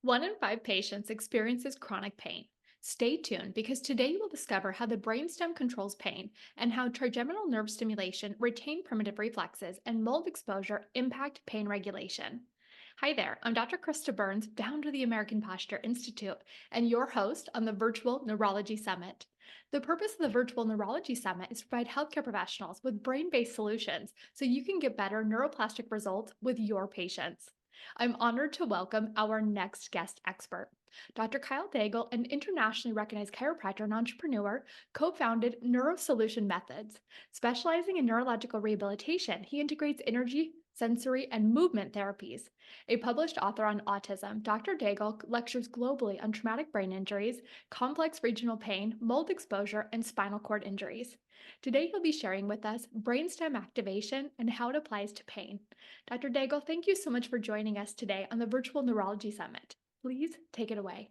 One in five patients experiences chronic pain. Stay tuned because today you will discover how the brainstem controls pain and how trigeminal nerve stimulation, retained primitive reflexes, and mold exposure impact pain regulation. Hi there, I'm Dr. Krista Burns, founder of the American Posture Institute, and your host on the Virtual Neurology Summit. The purpose of the Virtual Neurology Summit is to provide healthcare professionals with brain based solutions so you can get better neuroplastic results with your patients. I'm honored to welcome our next guest expert. Dr. Kyle Daigle, an internationally recognized chiropractor and entrepreneur, co founded NeuroSolution Methods. Specializing in neurological rehabilitation, he integrates energy, sensory, and movement therapies. A published author on autism, Dr. Daigle lectures globally on traumatic brain injuries, complex regional pain, mold exposure, and spinal cord injuries. Today, he'll be sharing with us brainstem activation and how it applies to pain. Dr. Daigle, thank you so much for joining us today on the Virtual Neurology Summit. Please take it away.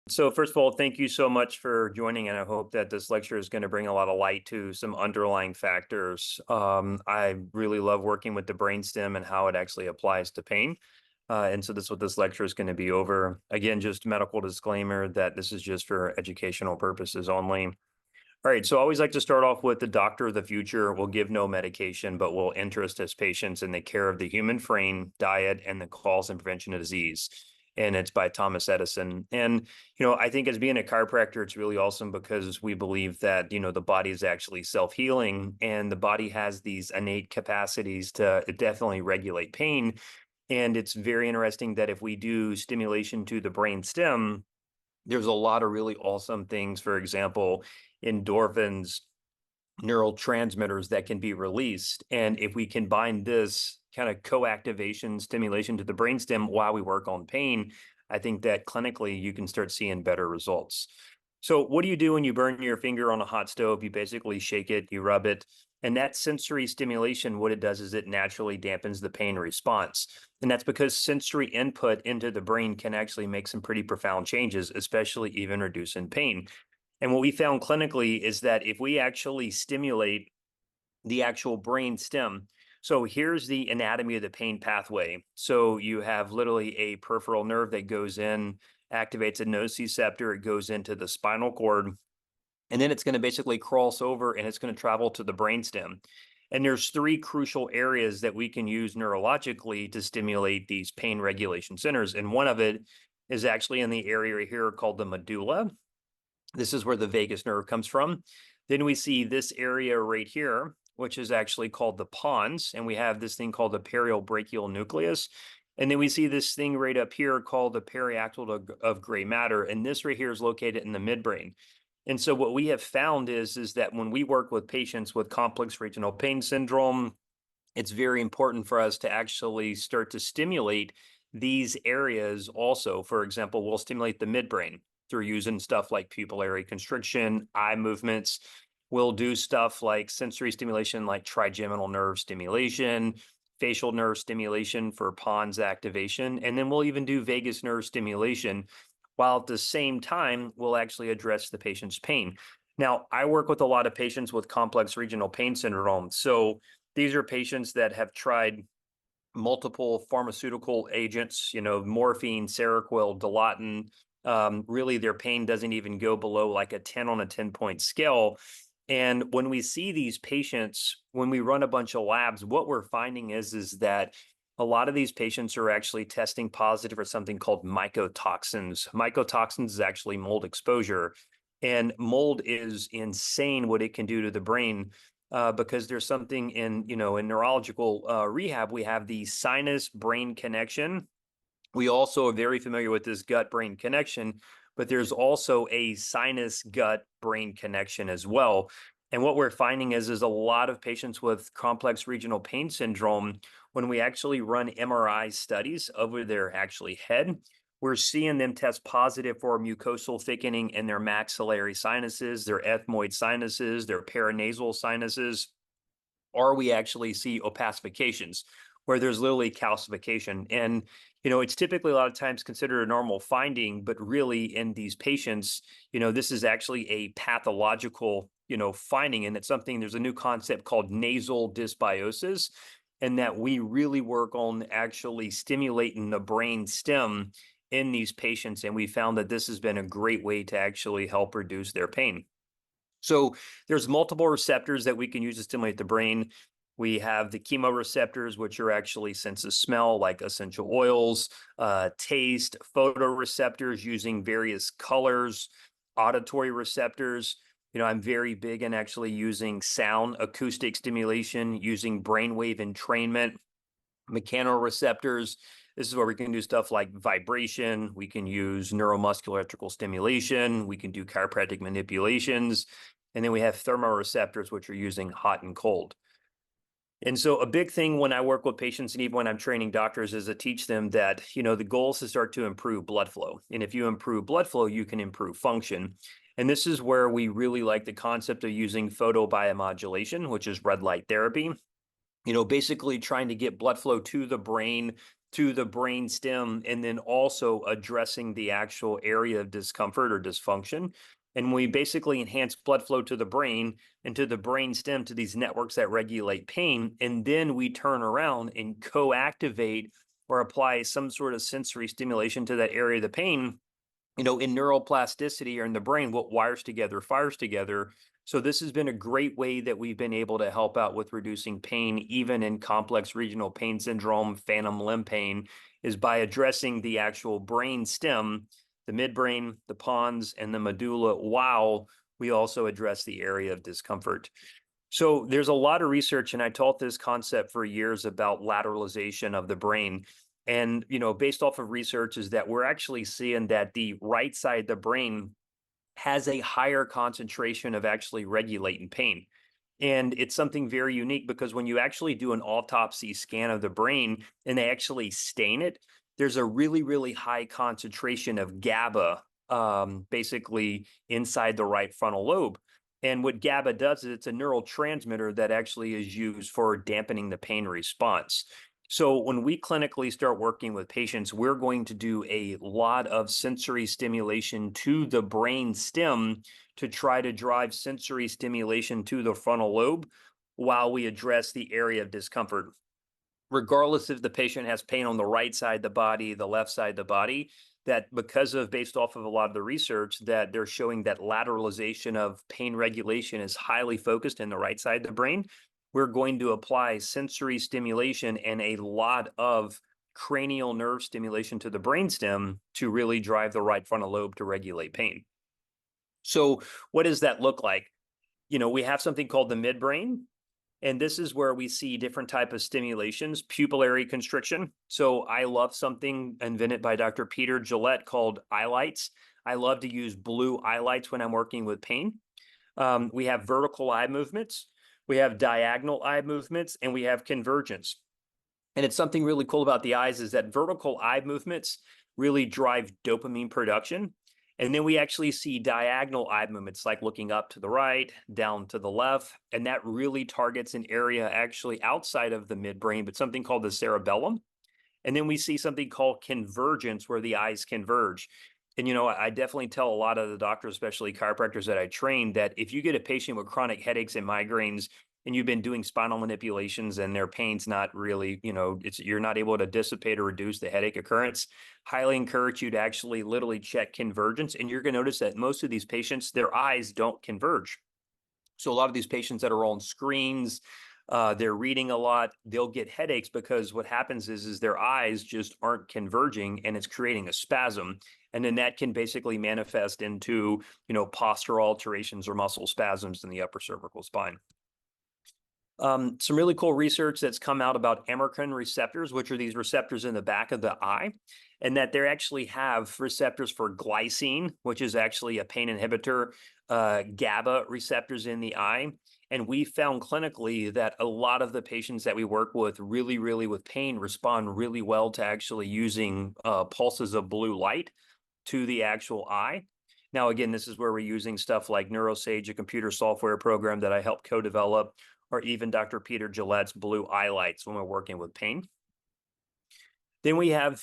So first of all, thank you so much for joining, and I hope that this lecture is going to bring a lot of light to some underlying factors. I really love working with the brainstem and how it actually applies to pain. And so this is what this lecture is going to be over. Again, just medical disclaimer that this is just for educational purposes only. All right, so I always like to start off with the doctor of the future will give no medication, but will interest his patients in the care of the human frame, diet, and the cause and prevention of disease. And it's by Thomas Edison. And, I think as being a chiropractor, it's really awesome because we believe that, the body is actually self-healing and the body has these innate capacities to definitely regulate pain. And it's very interesting that if we do stimulation to the brain stem, there's a lot of really awesome things. For example, endorphins, neurotransmitters that can be released. And if we combine this kind of co-activation stimulation to the brainstem while we work on pain, I think that clinically you can start seeing better results. So what do you do when you burn your finger on a hot stove? You basically shake it, you rub it, and that sensory stimulation, what it does is it naturally dampens the pain response. And that's because sensory input into the brain can actually make some pretty profound changes, especially even reducing pain. And what we found clinically is that if we actually stimulate the actual brain stem, so here's the anatomy of the pain pathway. So you have literally a peripheral nerve that goes in, activates a nociceptor, it goes into the spinal cord, and then it's going to basically cross over and it's going to travel to the brainstem. And there's three crucial areas that we can use neurologically to stimulate these pain regulation centers. And one of it is actually in the area here called the medulla. This is where the vagus nerve comes from. Then we see this area right here, which is actually called the pons, and we have this thing called the periobrachial nucleus. And then we see this thing right up here called the periaxle of gray matter, and this right here is located in the midbrain. And so what we have found is that when we work with patients with complex regional pain syndrome, it's very important for us to actually start to stimulate these areas also. For example, we'll stimulate the midbrain through using stuff like pupillary constriction, eye movements. We'll do stuff like sensory stimulation, like trigeminal nerve stimulation, facial nerve stimulation for pons activation, and then we'll even do vagus nerve stimulation, while at the same time, we'll actually address the patient's pain. Now, I work with a lot of patients with complex regional pain syndrome. So these are patients that have tried multiple pharmaceutical agents, morphine, Seroquel, Dilaudid. Really, their pain doesn't even go below like a 10 on a 10-point scale. And when we see these patients, when we run a bunch of labs, what we're finding is that a lot of these patients are actually testing positive for something called mycotoxins. Mycotoxins is actually mold exposure. And mold is insane what it can do to the brain. Because there's something in neurological rehab, we have the sinus-brain connection. We also are very familiar with this gut-brain connection, but there's also a sinus-gut-brain connection as well. And what we're finding is a lot of patients with complex regional pain syndrome, when we actually run MRI studies over their actually head, we're seeing them test positive for mucosal thickening in their maxillary sinuses, their ethmoid sinuses, their paranasal sinuses, or we actually see opacifications where there's literally calcification. And, it's typically a lot of times considered a normal finding, but really in these patients, this is actually a pathological finding, and it's something, there's a new concept called nasal dysbiosis, and that we really work on actually stimulating the brain stem in these patients. And we found that this has been a great way to actually help reduce their pain. So there's multiple receptors that we can use to stimulate the brain. We have the chemoreceptors, which are actually sense of smell, like essential oils, taste, photoreceptors using various colors, auditory receptors. I'm very big in actually using sound acoustic stimulation, using brainwave entrainment, mechanoreceptors. This is where we can do stuff like vibration. We can use neuromuscular electrical stimulation. We can do chiropractic manipulations. And then we have thermoreceptors, which are using hot and cold. And so a big thing when I work with patients and even when I'm training doctors is to teach them that, the goal is to start to improve blood flow. And if you improve blood flow, you can improve function. And this is where we really like the concept of using photobiomodulation, which is red light therapy. Basically trying to get blood flow to the brain stem, and then also addressing the actual area of discomfort or dysfunction. And we basically enhance blood flow to the brain and to the brain stem, to these networks that regulate pain. And then we turn around and co-activate or apply some sort of sensory stimulation to that area of the pain. In neuroplasticity, or in the brain, what wires together fires together. So this has been a great way that we've been able to help out with reducing pain, even in complex regional pain syndrome, phantom limb pain, is by addressing the actual brain stem, the midbrain, the pons, and the medulla, while we also address the area of discomfort. So there's a lot of research, and I taught this concept for years about lateralization of the brain. And, based off of research, is that we're actually seeing that the right side of the brain has a higher concentration of actually regulating pain. And it's something very unique, because when you actually do an autopsy scan of the brain and they actually stain it, there's a really, really high concentration of GABA, basically inside the right frontal lobe. And what GABA does is it's a neurotransmitter that actually is used for dampening the pain response. So when we clinically start working with patients, we're going to do a lot of sensory stimulation to the brain stem to try to drive sensory stimulation to the frontal lobe while we address the area of discomfort. Regardless if the patient has pain on the right side of the body, the left side of the body, that because of, based off of a lot of the research, that they're showing that lateralization of pain regulation is highly focused in the right side of the brain, we're going to apply sensory stimulation and a lot of cranial nerve stimulation to the brainstem to really drive the right frontal lobe to regulate pain. So what does that look like? We have something called the midbrain, and this is where we see different type of stimulations, pupillary constriction. So I love something invented by Dr. Peter Gillette called eye lights. I love to use blue eye lights when I'm working with pain. We have vertical eye movements. We have diagonal eye movements, and we have convergence. And it's something really cool about the eyes is that vertical eye movements really drive dopamine production. And then we actually see diagonal eye movements, like looking up to the right, down to the left. And that really targets an area actually outside of the midbrain, but something called the cerebellum. And then we see something called convergence, where the eyes converge. And, I definitely tell a lot of the doctors, especially chiropractors that I train, that if you get a patient with chronic headaches and migraines, and you've been doing spinal manipulations and their pain's not really, you're not able to dissipate or reduce the headache occurrence, highly encourage you to actually literally check convergence. And you're going to notice that most of these patients, their eyes don't converge. So a lot of these patients that are on screens, they're reading a lot, they'll get headaches because what happens is their eyes just aren't converging, and it's creating a spasm. And then that can basically manifest into, postural alterations or muscle spasms in the upper cervical spine. Some really cool research that's come out about amerquin receptors, which are these receptors in the back of the eye, and that they actually have receptors for glycine, which is actually a pain inhibitor, GABA receptors in the eye. And we found clinically that a lot of the patients that we work with really, really with pain respond really well to actually using pulses of blue light to the actual eye. Now, again, this is where we're using stuff like NeuroSage, a computer software program that I helped co-develop, or even Dr. Peter Gillette's blue eye lights when we're working with pain. Then we have,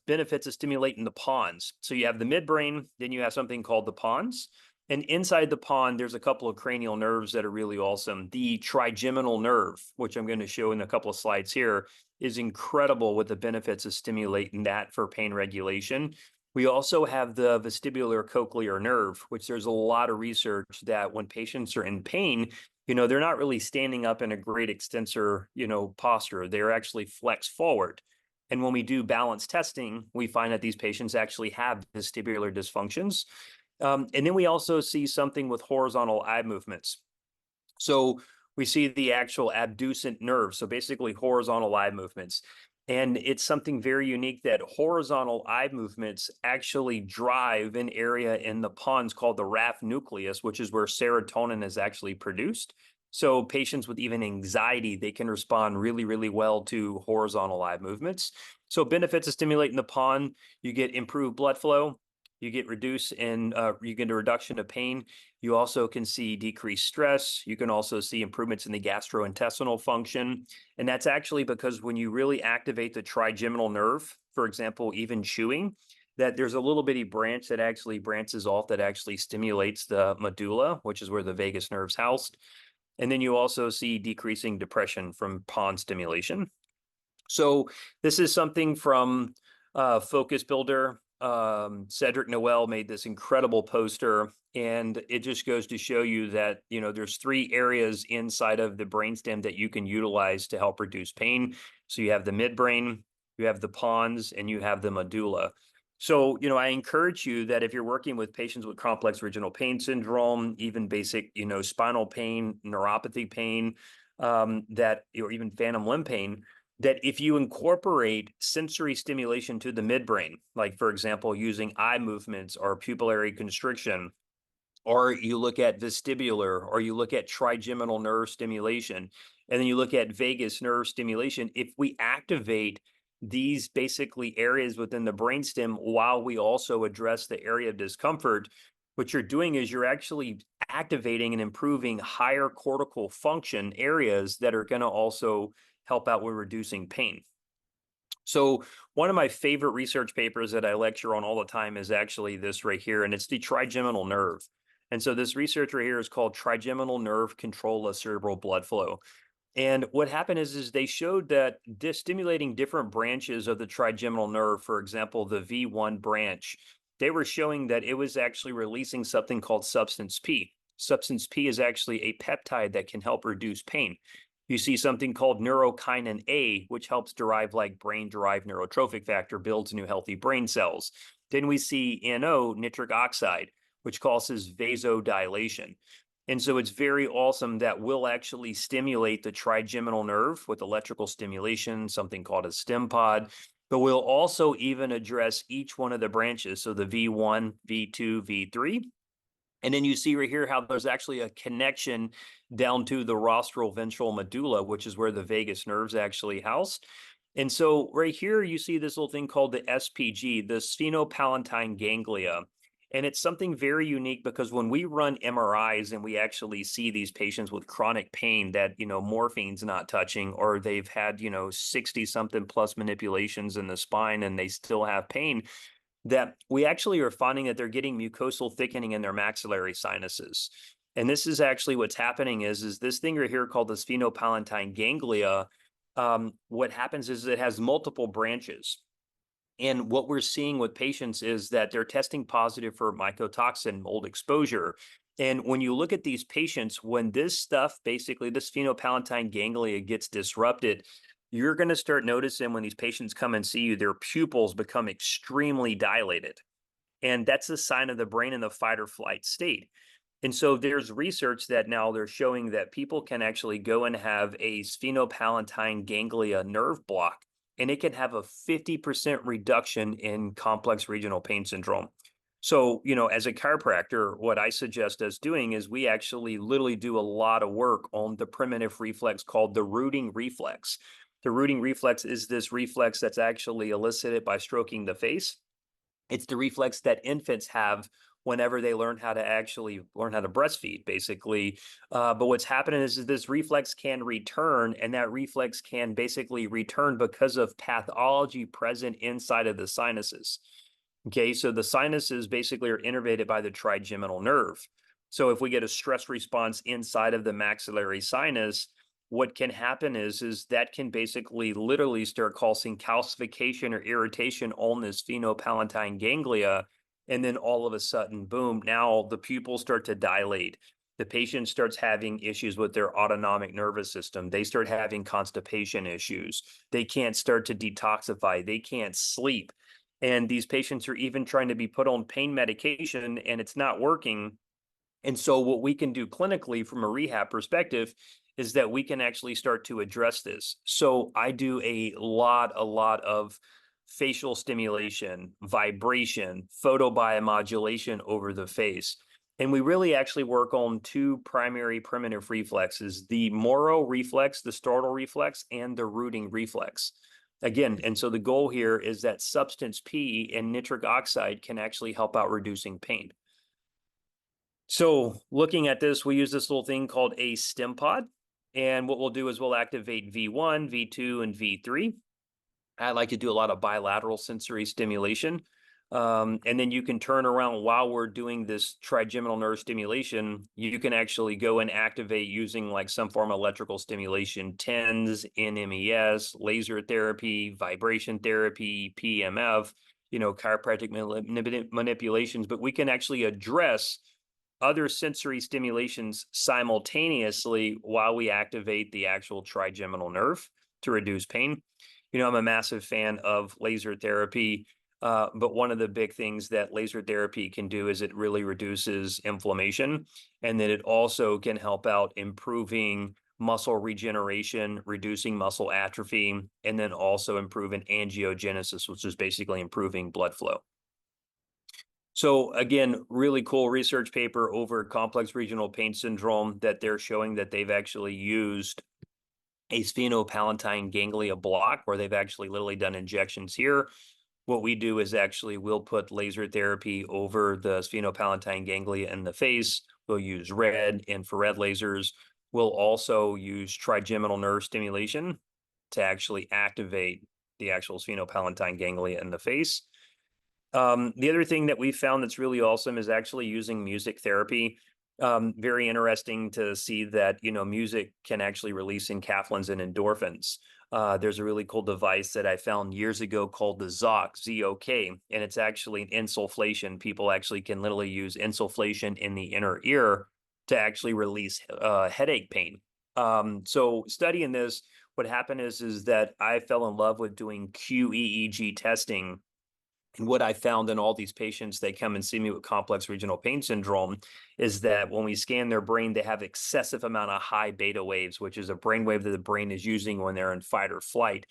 benefits of stimulating the pons. So you have the midbrain, then you have something called the pons. And inside the pond, there's a couple of cranial nerves that are really awesome. The trigeminal nerve, which I'm going to show in a couple of slides here, is incredible with the benefits of stimulating that for pain regulation. We also have the vestibular cochlear nerve, which there's a lot of research that when patients are in pain, they're not really standing up in a great extensor, posture. They're actually flexed forward. And when we do balance testing, we find that these patients actually have vestibular dysfunctions. And then we also see something with horizontal eye movements. So we see the actual abducent nerve, so basically horizontal eye movements. And it's something very unique that horizontal eye movements actually drive an area in the pons called the raphe nucleus, which is where serotonin is actually produced. So patients with even anxiety, they can respond really, really well to horizontal eye movements. So benefits of stimulating the pons, you get improved blood flow, you get you get a reduction of pain. You also can see decreased stress. You can also see improvements in the gastrointestinal function. And that's actually because when you really activate the trigeminal nerve, for example, even chewing, that there's a little bitty branch that actually branches off that actually stimulates the medulla, which is where the vagus nerve's housed. And then you also see decreasing depression from pons stimulation. So this is something from Focus Builder. Cedric Noel made this incredible poster, and it just goes to show you that, there's 3 areas inside of the brainstem that you can utilize to help reduce pain. So you have the midbrain, you have the pons, and you have the medulla. So, I encourage you that if you're working with patients with complex regional pain syndrome, even basic, spinal pain, neuropathy pain, or even phantom limb pain, that if you incorporate sensory stimulation to the midbrain, like for example, using eye movements or pupillary constriction, or you look at vestibular, or you look at trigeminal nerve stimulation, and then you look at vagus nerve stimulation, if we activate these basically areas within the brainstem while we also address the area of discomfort, what you're doing is you're actually activating and improving higher cortical function areas that are going to also help out with reducing pain. So one of my favorite research papers that I lecture on all the time is actually this right here, and it's the trigeminal nerve. And so this research right here is called Trigeminal Nerve Control of Cerebral Blood Flow. And what happened is they showed that stimulating different branches of the trigeminal nerve, for example, the V1 branch, they were showing that it was actually releasing something called substance P. Substance P is actually a peptide that can help reduce pain. You see something called neurokinin A, which helps derive like brain-derived neurotrophic factor, builds new healthy brain cells. Then we see NO, nitric oxide, which causes vasodilation. And so it's very awesome that we'll actually stimulate the trigeminal nerve with electrical stimulation, something called a stem pod, but we'll also even address each one of the branches. So the V1, V2, V3. And then you see right here how there's actually a connection down to the rostral ventral medulla, which is where the vagus nerve's actually housed. And so right here, you see this little thing called the SPG, the sphenopalatine ganglia. And it's something very unique because when we run MRIs and we actually see these patients with chronic pain that, morphine's not touching, or they've had, 60 something plus manipulations in the spine and they still have pain, that we actually are finding that they're getting mucosal thickening in their maxillary sinuses. And this is actually what's happening is this thing right here called the sphenopalatine ganglia. What happens is it has multiple branches. And what we're seeing with patients is that they're testing positive for mycotoxin mold exposure. And when you look at these patients, when this stuff, basically this sphenopalatine ganglia gets disrupted, you're going to start noticing when these patients come and see you, their pupils become extremely dilated. And that's a sign of the brain in the fight or flight state. And so there's research that now they're showing that people can actually go and have a sphenopalatine ganglia nerve block, and it can have a 50% reduction in complex regional pain syndrome. So, as a chiropractor, what I suggest us doing is we actually literally do a lot of work on the primitive reflex called the rooting reflex. The rooting reflex is this reflex that's actually elicited by stroking the face. It's the reflex that infants have whenever they learn how to breastfeed, basically. But what's happening is this reflex can return, and that reflex can basically return because of pathology present inside of the sinuses. Okay, so the sinuses basically are innervated by the trigeminal nerve. So if we get a stress response inside of the maxillary sinus, what can happen is that can basically literally start causing calcification or irritation on this phenopalatine ganglia. And then all of a sudden, boom, now the pupils start to dilate. The patient starts having issues with their autonomic nervous system. They start having constipation issues. They can't start to detoxify. They can't sleep, and these patients are even trying to be put on pain medication and it's not working. And so what we can do clinically from a rehab perspective is that we can actually start to address this. So I do a lot of facial stimulation, vibration, photobiomodulation over the face. And we really actually work on two primary primitive reflexes: the Moro reflex, the startle reflex, and the rooting reflex. Again, and so the goal here is that substance P and nitric oxide can actually help out reducing pain. So looking at this, we use this little thing called a stim pod. And what we'll do is we'll activate V1, V2, and V3. I like to do a lot of bilateral sensory stimulation. And then you can turn around while we're doing this trigeminal nerve stimulation. You can actually go and activate using like some form of electrical stimulation, TENS, NMES, laser therapy, vibration therapy, PMF, chiropractic manipulations. But we can actually address other sensory stimulations simultaneously while we activate the actual trigeminal nerve to reduce pain. I'm a massive fan of laser therapy, but one of the big things that laser therapy can do is it really reduces inflammation, and then it also can help out improving muscle regeneration, reducing muscle atrophy, and then also improving angiogenesis, which is basically improving blood flow. So again, really cool research paper over complex regional pain syndrome that they're showing that they've actually used a sphenopalatine ganglia block where they've actually literally done injections here. What we do is actually we'll put laser therapy over the sphenopalatine ganglia in the face. We'll use red, infrared lasers. We'll also use trigeminal nerve stimulation to actually activate the actual sphenopalatine ganglia in the face. The other thing that we found that's really awesome is actually using music therapy. Very interesting to see that, music can actually release enkephalins and endorphins. There's a really cool device that I found years ago called the ZOK, Z-O-K, and it's actually an insufflation. People actually can literally use insufflation in the inner ear to actually release headache pain. So studying this, what happened is that I fell in love with doing QEEG testing. And what I found in all these patients, they come and see me with complex regional pain syndrome, is that when we scan their brain, they have excessive amount of high beta waves, which is a brain wave that the brain is using when they're in fight or flight.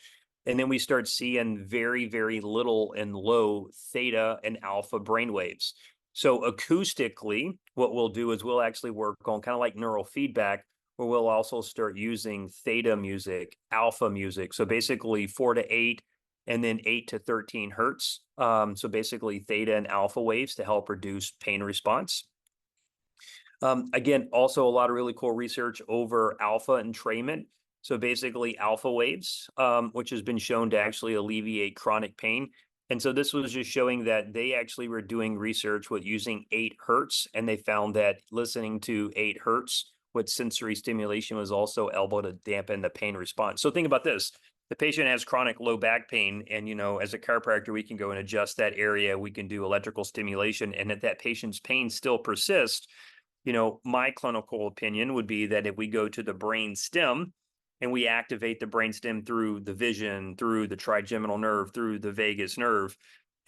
And then we start seeing very, very little and low theta and alpha brain waves. So acoustically, what we'll do is we'll actually work on kind of like neural feedback, where we'll also start using theta music, alpha music. So basically 4 to 8 and then 8 to 13 hertz. So basically theta and alpha waves to help reduce pain response. Again, also a lot of really cool research over alpha entrainment. So basically alpha waves, which has been shown to actually alleviate chronic pain. And so this was just showing that they actually were doing research with using 8 hertz, and they found that listening to 8 hertz with sensory stimulation was also able to dampen the pain response. So think about this. The patient has chronic low back pain, and as a chiropractor, we can go and adjust that area. We can do electrical stimulation, and if that patient's pain still persists, my clinical opinion would be that if we go to the brain stem and we activate the brain stem through the vision, through the trigeminal nerve, through the vagus nerve,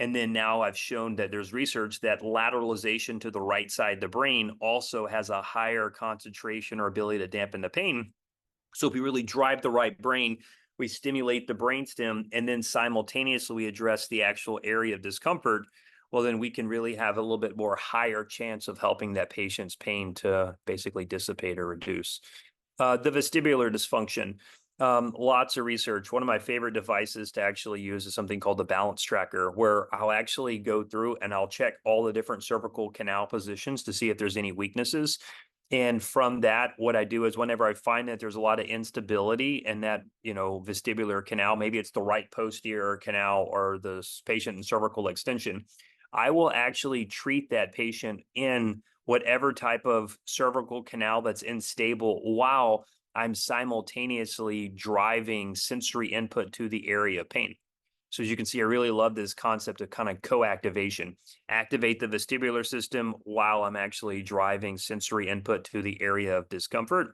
and then now I've shown that there's research that lateralization to the right side of the brain also has a higher concentration or ability to dampen the pain. So if we really drive the right brain, we stimulate the brainstem, and then simultaneously we address the actual area of discomfort, well, then we can really have a little bit more higher chance of helping that patient's pain to basically dissipate or reduce. The vestibular dysfunction, lots of research. One of my favorite devices to actually use is something called the balance tracker, where I'll actually go through and I'll check all the different cervical canal positions to see if there's any weaknesses. And from that, what I do is whenever I find that there's a lot of instability in that, vestibular canal, maybe it's the right posterior canal or the patient and cervical extension, I will actually treat that patient in whatever type of cervical canal that's unstable while I'm simultaneously driving sensory input to the area of pain. So as you can see, I really love this concept of kind of co-activation. Activate the vestibular system while I'm actually driving sensory input to the area of discomfort.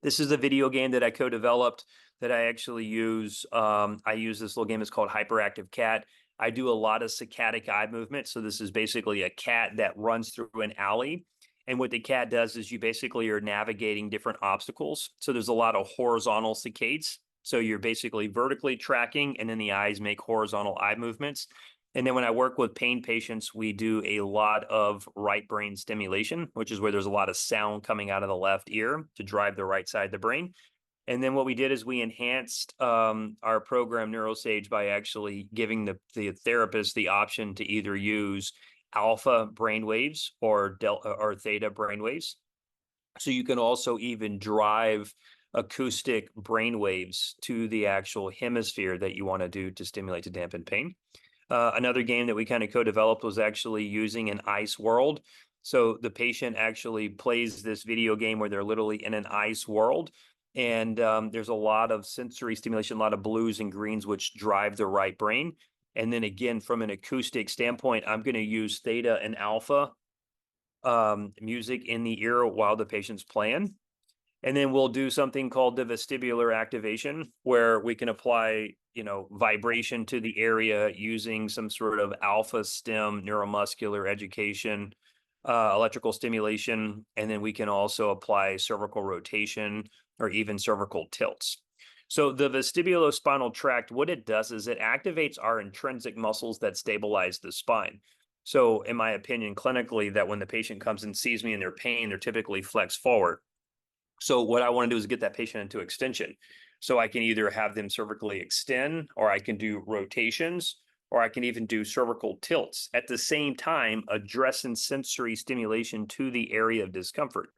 This is a video game that I co-developed that I actually use. I use this little game. It's called Hyperactive Cat. I do a lot of saccadic eye movement. So this is basically a cat that runs through an alley. And what the cat does is you basically are navigating different obstacles. So there's a lot of horizontal saccades. So you're basically vertically tracking, and then the eyes make horizontal eye movements. And then when I work with pain patients, we do a lot of right brain stimulation, which is where there's a lot of sound coming out of the left ear to drive the right side of the brain. And then what we did is we enhanced our program NeuroSage by actually giving the therapist the option to either use alpha brainwaves or delta or theta brainwaves. So you can also even drive acoustic brainwaves to the actual hemisphere that you want to do to stimulate to dampen pain. Another game that we kind of co-developed was actually using an ice world. So the patient actually plays this video game where they're literally in an ice world. And there's a lot of sensory stimulation, a lot of blues and greens, which drive the right brain. And then again, from an acoustic standpoint, I'm going to use theta and alpha music in the ear while the patient's playing. And then we'll do something called the vestibular activation, where we can apply, vibration to the area using some sort of alpha stem neuromuscular education, electrical stimulation. And then we can also apply cervical rotation or even cervical tilts. So the vestibulospinal tract, what it does is it activates our intrinsic muscles that stabilize the spine. So in my opinion, clinically, that when the patient comes and sees me in their pain, they're typically flexed forward. So what I want to do is get that patient into extension. So I can either have them cervically extend, or I can do rotations, or I can even do cervical tilts at the same time, addressing sensory stimulation to the area of discomfort.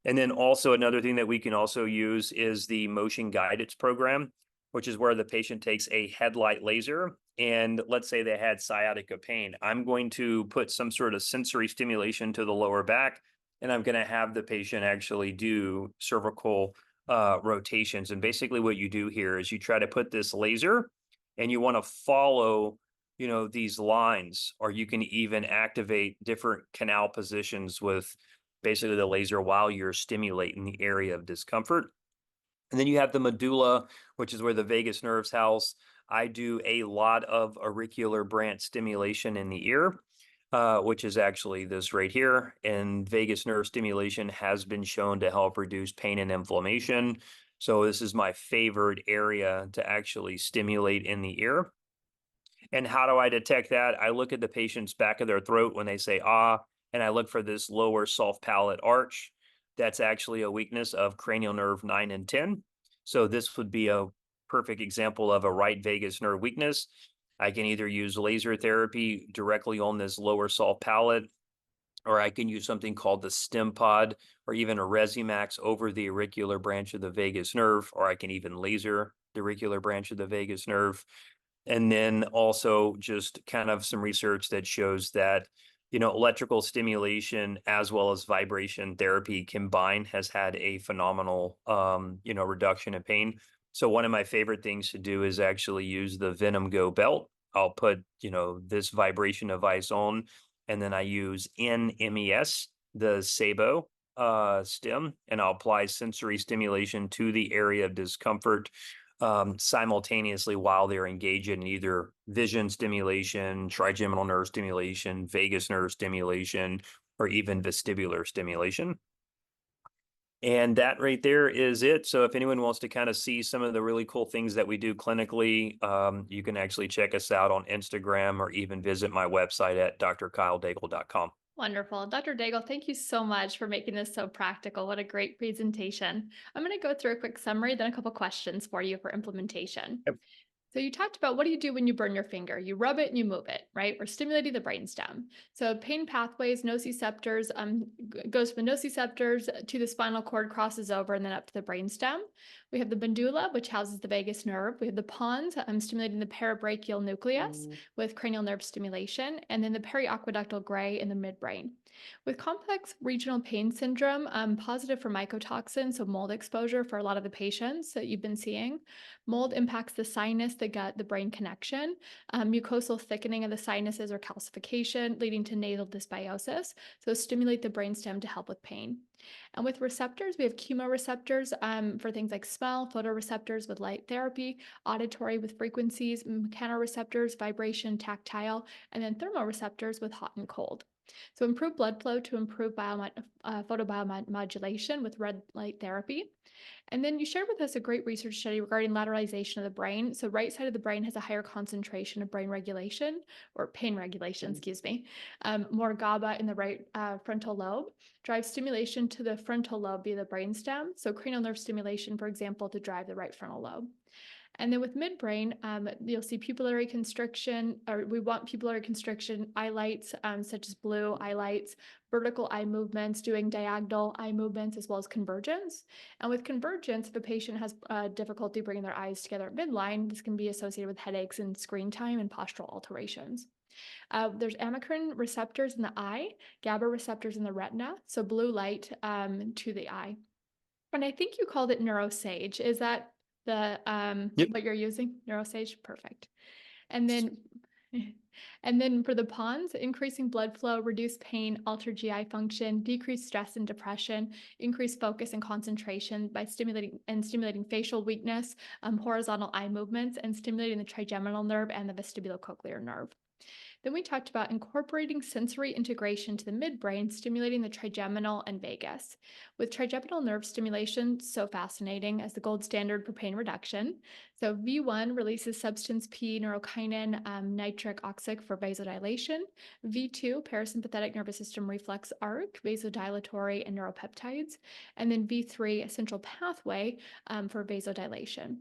And then also another thing that we can also use is the motion guidance program, which is where the patient takes a headlight laser. And let's say they had sciatica pain. I'm going to put some sort of sensory stimulation to the lower back, and I'm going to have the patient actually do cervical rotations. And basically what you do here is you try to put this laser and you want to follow, these lines, or you can even activate different canal positions with basically the laser while you're stimulating the area of discomfort. And then you have the medulla, which is where the vagus nerves house. I do a lot of auricular branch stimulation in the ear, which is actually this right here. And vagus nerve stimulation has been shown to help reduce pain and inflammation. So this is my favorite area to actually stimulate in the ear. And how do I detect that? I look at the patient's back of their throat when they say ah, and I look for this lower soft palate arch. That's actually a weakness of cranial nerve 9 and 10. So this would be a perfect example of a right vagus nerve weakness. I can either use laser therapy directly on this lower soft palate, or I can use something called the stem pod, or even a Resimax over the auricular branch of the vagus nerve, or I can even laser the auricular branch of the vagus nerve. And then also just kind of some research that shows that, electrical stimulation as well as vibration therapy combined has had a phenomenal, reduction in pain. So one of my favorite things to do is actually use the Venom Go belt. I'll put, this vibration device on, and then I use NMES, the Sabo stem, and I'll apply sensory stimulation to the area of discomfort simultaneously while they're engaged in either vision stimulation, trigeminal nerve stimulation, vagus nerve stimulation, or even vestibular stimulation. And that right there is it. So if anyone wants to kind of see some of the really cool things that we do clinically, you can actually check us out on Instagram or even visit my website at drkyledaigle.com. Wonderful. Dr. Daigle, thank you so much for making this so practical. What a great presentation. I'm going to go through a quick summary, then a couple questions for you for implementation. So you talked about what do you do when you burn your finger? You rub it and you move it, right? We're stimulating the brainstem. So pain pathways, nociceptors, goes from the nociceptors to the spinal cord, crosses over, and then up to the brainstem. We have the medulla, which houses the vagus nerve. We have the pons, stimulating the parabrachial nucleus with cranial nerve stimulation, and then the periaqueductal gray in the midbrain. With complex regional pain syndrome, positive for mycotoxins, so mold exposure for a lot of the patients that you've been seeing. Mold impacts the sinus, the gut, the brain connection, mucosal thickening of the sinuses or calcification, leading to nasal dysbiosis. So stimulate the brainstem to help with pain. And with receptors, we have chemoreceptors for things like smell, photoreceptors with light therapy, auditory with frequencies, mechanoreceptors, vibration, tactile, and then thermoreceptors with hot and cold. So improve blood flow to improve photobiomodulation with red light therapy. And then you shared with us a great research study regarding lateralization of the brain. So right side of the brain has a higher concentration of brain regulation or pain regulation, excuse me. More GABA in the right frontal lobe drives stimulation to the frontal lobe via the brainstem. So cranial nerve stimulation, for example, to drive the right frontal lobe. And then with midbrain, you'll see pupillary constriction, or we want pupillary constriction, eye lights, such as blue eye lights, vertical eye movements, doing diagonal eye movements, as well as convergence. And with convergence, if a patient has difficulty bringing their eyes together at midline, this can be associated with headaches and screen time and postural alterations. There's amacrine receptors in the eye, GABA receptors in the retina, so blue light to the eye. And I think you called it neurosage. Is that the Yep. what you're using? Neurosage? Perfect. And then and then for the pons, increasing blood flow, reduce pain, alter GI function, decrease stress and depression, increase focus and concentration by stimulating facial weakness, horizontal eye movements, and stimulating the trigeminal nerve and the vestibulocochlear nerve. Then we talked about incorporating sensory integration to the midbrain, stimulating the trigeminal and vagus. With trigeminal nerve stimulation, so fascinating as the gold standard for pain reduction. So V1 releases substance P, neurokinin, nitric oxide for vasodilation. V2, parasympathetic nervous system reflex arc, vasodilatory and neuropeptides. And then V3, a central pathway for vasodilation.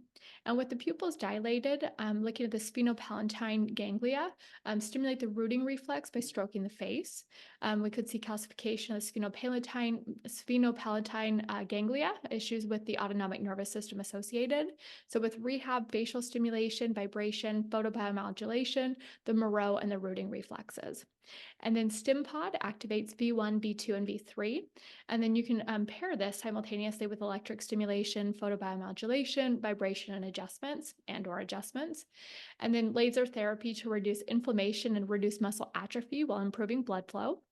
And with the pupils dilated, looking at the sphenopalatine ganglia, stimulate the rooting reflex by stroking the face. We could see calcification of the sphenopalatine ganglia, issues with the autonomic nervous system associated. So with rehab, facial stimulation, vibration, photobiomodulation, the Moreau and the rooting reflexes. And then StimPod activates V1, V2, and V3. And then you can pair this simultaneously with electric stimulation, photobiomodulation, vibration and adjustments or adjustments. And then laser therapy to reduce inflammation and reduce muscle atrophy while improving blood flow.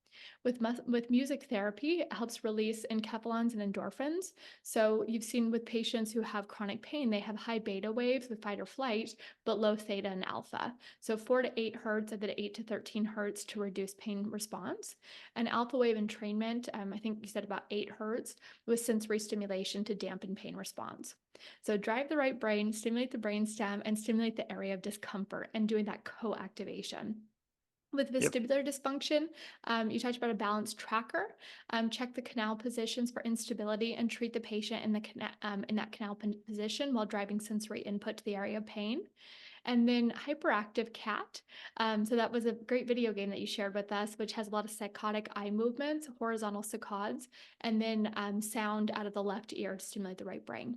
With music therapy, it helps release enkephalins and endorphins. So you've seen with patients who have chronic pain, they have high beta waves with fight or flight, but low theta and alpha. So 4 to 8 hertz of the 8 to 13 hertz to reduce pain response. And alpha wave entrainment, I think you said about 8 hertz with sensory stimulation to dampen pain response. So drive the right brain, stimulate the brainstem, and stimulate the area of discomfort and doing that co-activation. With Yep. vestibular dysfunction, you talked about a balance tracker. Check the canal positions for instability and treat the patient in that canal position while driving sensory input to the area of pain. And then hyperactive cat. So that was a great video game that you shared with us, which has a lot of psychotic eye movements, horizontal saccades, and then sound out of the left ear to stimulate the right brain.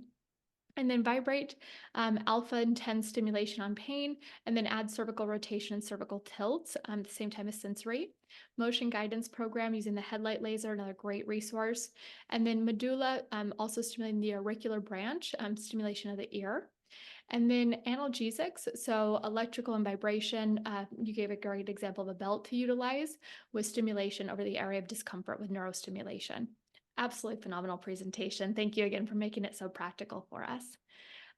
And then vibrate, alpha intense stimulation on pain, and then add cervical rotation and cervical tilts at the same time as sensory. Motion guidance program using the headlight laser, another great resource. And then medulla, also stimulating the auricular branch, stimulation of the ear. And then analgesics, so electrical and vibration. You gave a great example of a belt to utilize with stimulation over the area of discomfort with neurostimulation. Absolutely phenomenal presentation. Thank you again for making it so practical for us.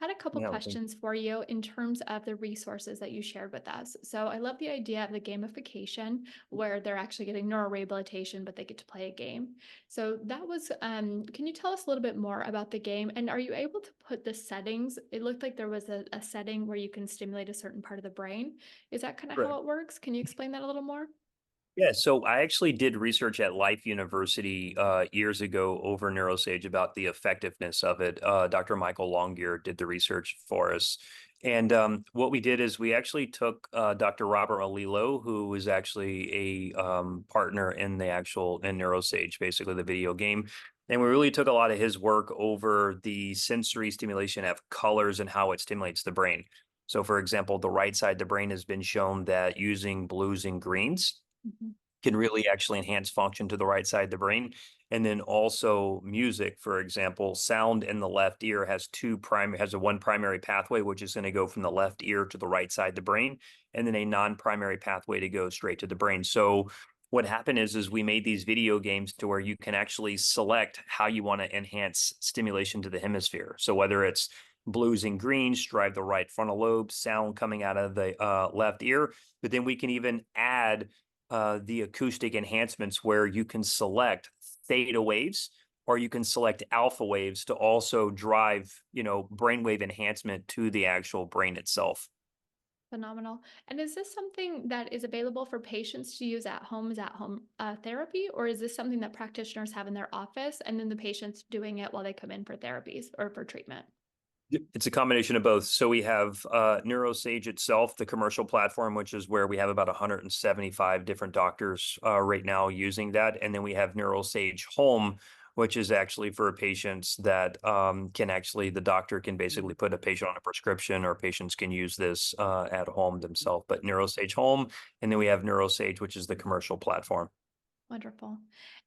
I had a couple Yeah. questions for you in terms of the resources that you shared with us. So I love the idea of the gamification where they're actually getting neurorehabilitation, but they get to play a game. So that was, can you tell us a little bit more about the game? And are you able to put the settings? It looked like there was a setting where you can stimulate a certain part of the brain. Is that kind of how it works? Can you explain that a little more? Yeah, so I actually did research at Life University years ago over neurosage about the effectiveness of it. Dr. Michael Longyear did the research for us. And what we did is we actually took Dr. Robert Alilo, who was actually a partner in the actual in NeuroSage, basically the video game. And we really took a lot of his work over the sensory stimulation of colors and how it stimulates the brain. So, for example, the right side of the brain has been shown that using blues and greens Mhm. can really actually enhance function to the right side of the brain. And then also music, for example, sound in the left ear has a one primary pathway, which is going to go from the left ear to the right side of the brain, and then a non-primary pathway to go straight to the brain. So what happened is we made these video games to where you can actually select how you want to enhance stimulation to the hemisphere. So whether it's blues and greens drive the right frontal lobe, sound coming out of the left ear, but then we can even add the acoustic enhancements where you can select theta waves or you can select alpha waves to also drive, brainwave enhancement to the actual brain itself. Phenomenal. And is this something that is available for patients to use at home as at-home therapy, or is this something that practitioners have in their office and then the patient's doing it while they come in for therapies or for treatment? It's a combination of both. So we have NeuroSage itself, the commercial platform, which is where we have about 175 different doctors right now using that. And then we have NeuroSage Home, which is actually for patients that the doctor can basically put a patient on a prescription or patients can use this at home themselves. But NeuroSage Home, and then we have NeuroSage, which is the commercial platform. Wonderful.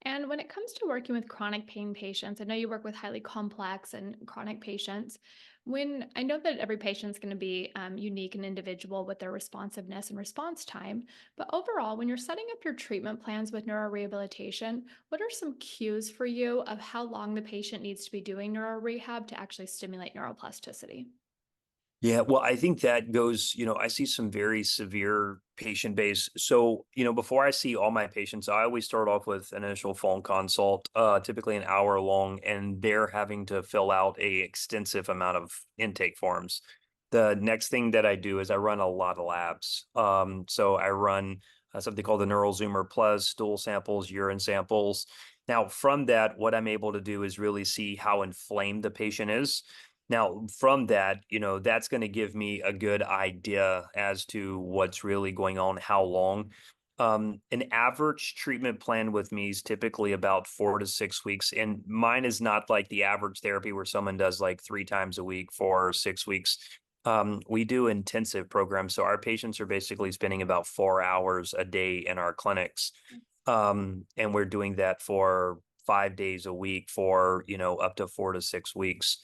And when it comes to working with chronic pain patients, I know you work with highly complex and chronic patients. When I know that every patient is going to be unique and individual with their responsiveness and response time, but overall, when you're setting up your treatment plans with neurorehabilitation, what are some cues for you of how long the patient needs to be doing neurorehab to actually stimulate neuroplasticity? Yeah, well, I think that goes, I see some very severe patient base. So, before I see all my patients, I always start off with an initial phone consult, typically an hour long, and they're having to fill out a extensive amount of intake forms. The next thing that I do is I run a lot of labs. So I run something called the Neural Zoomer Plus, stool samples, urine samples. Now, from that, what I'm able to do is really see how inflamed the patient is. Now, from that, that's going to give me a good idea as to what's really going on, how long. An average treatment plan with me is typically about 4 to 6 weeks. And mine is not like the average therapy where someone does like 3 times a week for 6 weeks. We do intensive programs. So our patients are basically spending about 4 hours a day in our clinics. And we're doing that for 5 days a week for, up to 4 to 6 weeks.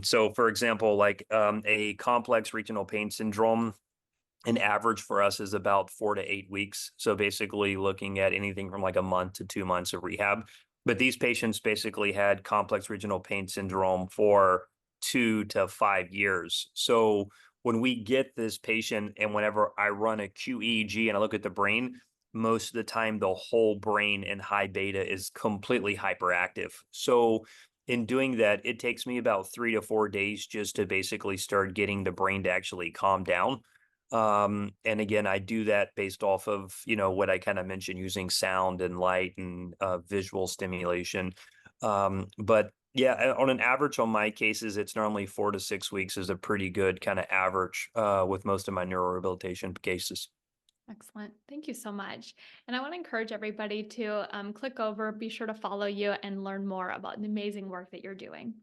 So for example, like a complex regional pain syndrome, an average for us is about 4 to 8 weeks. So basically looking at anything from like a month to 2 months of rehab. But these patients basically had complex regional pain syndrome for 2 to 5 years. So when we get this patient and whenever I run a QEEG and I look at the brain, most of the time the whole brain in high beta is completely hyperactive. So in doing that, it takes me about 3 to 4 days just to basically start getting the brain to actually calm down. And again, I do that based off of, what I kind of mentioned using sound and light and visual stimulation. But yeah, on an average on my cases, it's normally 4 to 6 weeks is a pretty good kind of average with most of my neurorehabilitation cases. Excellent. Thank you so much. And I want to encourage everybody to click over, be sure to follow you, and learn more about the amazing work that you're doing.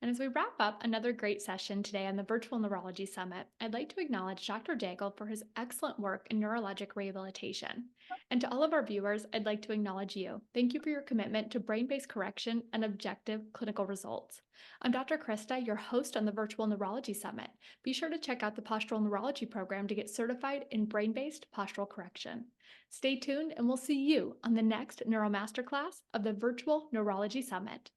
And as we wrap up another great session today on the Virtual Neurology Summit, I'd like to acknowledge Dr. Daigle for his excellent work in neurologic rehabilitation. And to all of our viewers, I'd like to acknowledge you. Thank you for your commitment to brain based correction and objective clinical results. I'm Dr. Krista, your host on the Virtual Neurology Summit. Be sure to check out the Postural Neurology program to get certified in brain based postural correction. Stay tuned, and we'll see you on the next Neuro Masterclass of the Virtual Neurology Summit.